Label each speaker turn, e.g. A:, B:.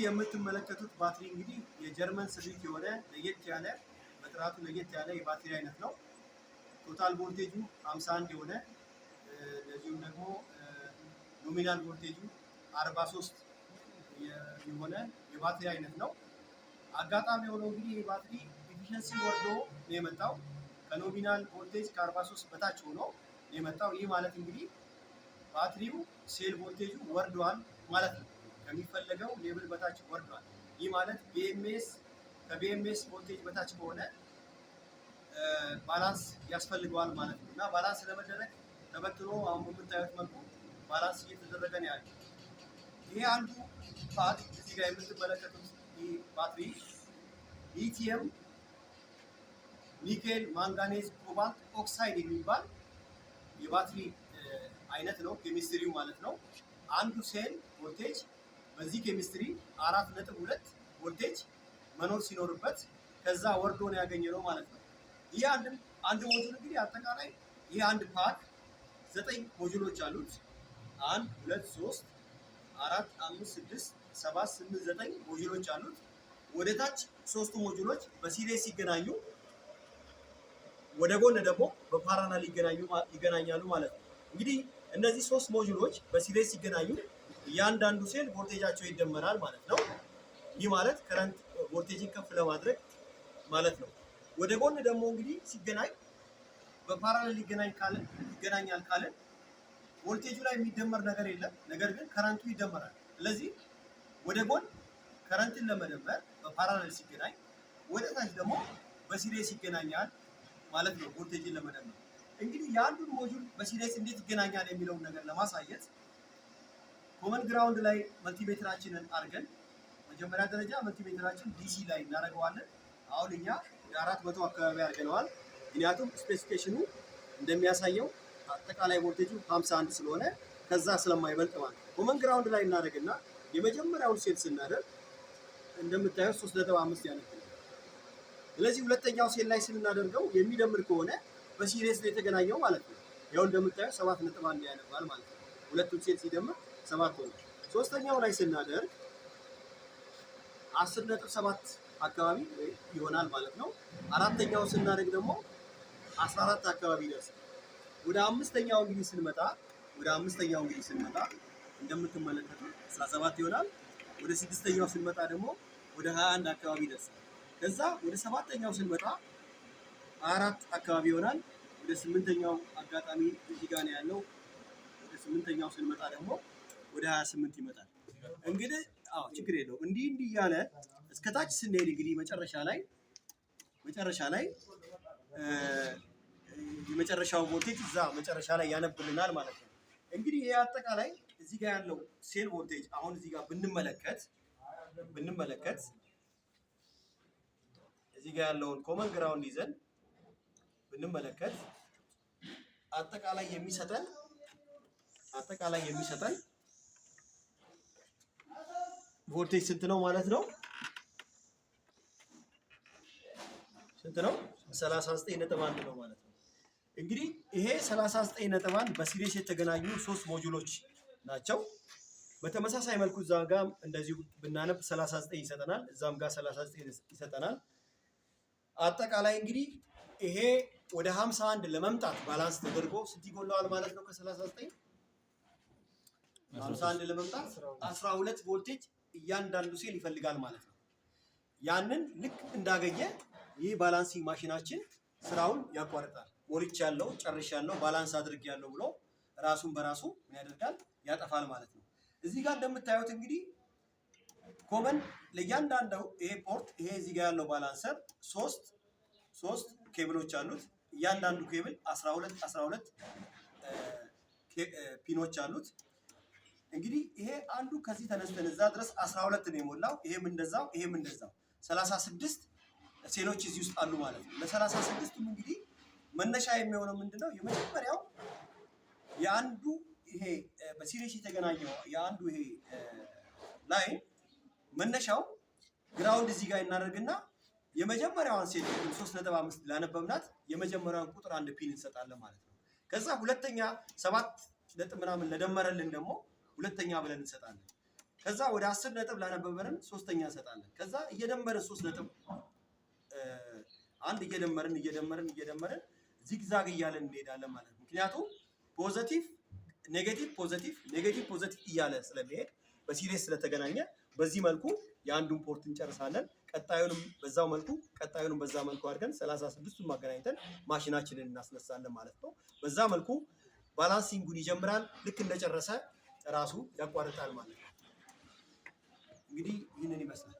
A: እንግዲህ የምትመለከቱት ባትሪ እንግዲህ የጀርመን ስሪት የሆነ ለየት ያለ በጥራቱ ለየት ያለ የባትሪ አይነት ነው። ቶታል ቮልቴጁ 51 የሆነ እንደዚሁም ደግሞ ኖሚናል ቮልቴጁ 43 የሆነ የባትሪ አይነት ነው። አጋጣሚ የሆነው እንግዲህ የባትሪ ኤፊሽንሲ ወርዶ ነው የመጣው። ከኖሚናል ቮልቴጅ ከ43 በታች ሆኖ ነው የመጣው። ይህ ማለት እንግዲህ ባትሪው ሴል ቮልቴጁ ወርዷል ማለት ነው። ከሚፈለገው ሌብል በታች ወርዷል። ይህ ማለት ከቢኤምኤስ ቮልቴጅ በታች ከሆነ ባላንስ ያስፈልገዋል ማለት ነው። እና ባላንስ ለመደረግ ተበትኖ አሁን በምታዩት መልኩ ባላንስ እየተደረገ ነው ያለው። ይሄ አንዱ ፓርት እዚህ ጋር የምትመለከቱት ይህ ባትሪ ሊቲየም ኒኬል ማንጋኔዝ ኮባልት ኦክሳይድ የሚባል የባትሪ አይነት ነው። ኬሚስትሪው ማለት ነው። አንዱ ሴል ቮልቴጅ በዚህ ኬሚስትሪ 4.2 ቮልቴጅ መኖር ሲኖርበት ከዛ ወርዶ ነው ያገኘነው ማለት ነው። ይህ አንድ ሞጁል እንግዲህ አጠቃላይ ይህ አንድ ፓክ 9 ሞጁሎች አሉት። 1 2 3 4 5 6 7 8 9 ሞጁሎች አሉት። ወደ ታች 3ቱ ሞጁሎች በሲሪስ ሲገናኙ ወደ ጎን ደግሞ በፓራላል ይገናኛሉ ማለት ነው። እንግዲህ እነዚህ 3 ሞጁሎች በሲሪስ ሲገናኙ እያንዳንዱ ሴል ቮልቴጃቸው ይደመራል ማለት ነው። ይህ ማለት ከረንት ቮልቴጅን ከፍ ለማድረግ ማለት ነው። ወደ ጎን ደግሞ እንግዲህ ሲገናኝ በፓራላል ይገናኛል ካለን ቮልቴጁ ላይ የሚደመር ነገር የለም፣ ነገር ግን ከረንቱ ይደመራል። ስለዚህ ወደ ጎን ከረንትን ለመደመር በፓራላል ሲገናኝ፣ ወደ ታች ደግሞ በሲሪስ ይገናኛል ማለት ነው ቮልቴጅን ለመደመር። እንግዲህ የአንዱን ሞጁል በሲሪስ እንዴት ይገናኛል የሚለውን ነገር ለማሳየት ኮመን ግራውንድ ላይ መልቲሜትራችንን አድርገን መጀመሪያ ደረጃ መልቲሜትራችን ዲሲ ላይ እናደርገዋለን። አሁን እኛ የ400 አካባቢ አድርገነዋል። ምክንያቱም ስፔሲፊኬሽኑ እንደሚያሳየው አጠቃላይ ቮልቴጁ 51 ስለሆነ ከዛ ስለማይበልጥ ማለት ነው። ኮመን ግራውንድ ላይ እናደርግና የመጀመሪያውን ሴል ስናደርግ እንደምታየው 3.5 ያነብልናል። ስለዚህ ሁለተኛው ሴል ላይ ስናደርገው የሚደምር ከሆነ በሲሪስ ላይ የተገናኘው ማለት ነው። ያው እንደምታየው 7.1 ያነባል ማለት ነው። ሁለቱን ሴል ሲደምር 7 ሆነ። ሶስተኛው ላይ ስናደርግ 10.7 አካባቢ ይሆናል ማለት ነው። አራተኛው ስናደርግ ደግሞ 14 አካባቢ ይደርሳል። ወደ አምስተኛው እንግዲህ ስንመጣ እንደምትመለከቱት 17 ይሆናል። ወደ ስድስተኛው ስንመጣ ደግሞ ወደ 21 አካባቢ ይደርሳል። ከዛ ወደ ሰባተኛው ስንመጣ 24 አካባቢ ይሆናል። ወደ ስምንተኛው አጋጣሚ እዚህ ጋር ነው ያለው። ወደ ስምንተኛው ስንመጣ ደግሞ ወደ 28 ይመጣል። እንግዲህ ችግር የለውም። እንዲህ እያለ እስከታች ስንሄድ እንግዲህ መጨረሻ ላይ የመጨረሻው ቮልቴጅ እዛ መጨረሻ ላይ ያነብልናል ማለት ነው። እንግዲህ ይሄ አጠቃላይ እዚህ ጋር ያለው ሴል ቮልቴጅ አሁን እዚህ ጋር ብንመለከት እዚህ ጋር ያለውን ኮመን ግራውንድ ይዘን ብንመለከት አጠቃላይ የሚሰጠን ቮልቴጅ ስንት ነው ማለት ነው? ስንት ነው? 39.1 ነው ማለት ነው። እንግዲህ ይሄ 39.1 በሲሪስ የተገናኙ 3 ሞጁሎች ናቸው። በተመሳሳይ መልኩ እዛ ጋር እንደዚሁ ብናነብ 39 ይሰጠናል፣ እዛም ጋር 39 ይሰጠናል። አጠቃላይ እንግዲህ ይሄ ወደ 51 ለመምጣት ባላንስ ተደርጎ ስንት ይጎላዋል ማለት ነው? ከ39 51 ለመምጣት 12 ቮልቴጅ እያንዳንዱ ሴል ይፈልጋል ማለት ነው። ያንን ልክ እንዳገኘ ይህ ባላንሲንግ ማሽናችን ስራውን ያቋርጣል። ሞልቻለሁ፣ ጨርሻለሁ፣ ባላንስ አድርጌያለሁ ብሎ ራሱን በራሱ ምን ያደርጋል? ያጠፋል ማለት ነው። እዚህ ጋር እንደምታዩት እንግዲህ ኮመን ለእያንዳንዱ ይሄ ፖርት ይሄ እዚህ ጋር ያለው ባላንሰር ሶስት ኬብሎች አሉት። እያንዳንዱ ኬብል 12 ፒኖች አሉት። እንግዲህ ይሄ አንዱ ከዚህ ተነስተን እዛ ድረስ 12 ነው የሞላው። ይሄም እንደዛው 36 ሴሎች እዚህ ውስጥ አሉ ማለት ነው። ለ36ቱም እንግዲህ መነሻ የሚሆነው ምንድነው? የመጀመሪያው የአንዱ ይሄ በሲሪስ የተገናኘው የአንዱ ይሄ ላይን መነሻው ግራውንድ እዚህ ጋር እናደርግና የመጀመሪያዋን ሴል 3.5 ላነበብናት የመጀመሪያውን ቁጥር 1 ፒን እንሰጣለን ማለት ነው። ከዛ ሁለተኛ 7 ነጥብ ምናምን ለደመረልን ደግሞ ሁለተኛ ብለን እንሰጣለን። ከዛ ወደ 10 ነጥብ ላነበበንም ሶስተኛ እንሰጣለን። ከዛ እየደመርን 3 ነጥብ አንድ እየደመርን ዚግዛግ እያለን እንሄዳለን ማለት ነው። ምክንያቱም ፖዚቲቭ ኔጌቲቭ ፖዚቲቭ እያለ ስለሚሄድ በሲሪስ ስለተገናኘ በዚህ መልኩ የአንዱን ፖርት እንጨርሳለን። ቀጣዩንም በዛው መልኩ በዛ መልኩ አድርገን 36ቱን ማገናኝተን ማሽናችንን እናስነሳለን ማለት ነው። በዛ መልኩ ባላንሲንጉን ይጀምራል። ልክ እንደጨረሰ ራሱ ያቋርጣል ማለት ነው። እንግዲህ ይህንን ይመስላል።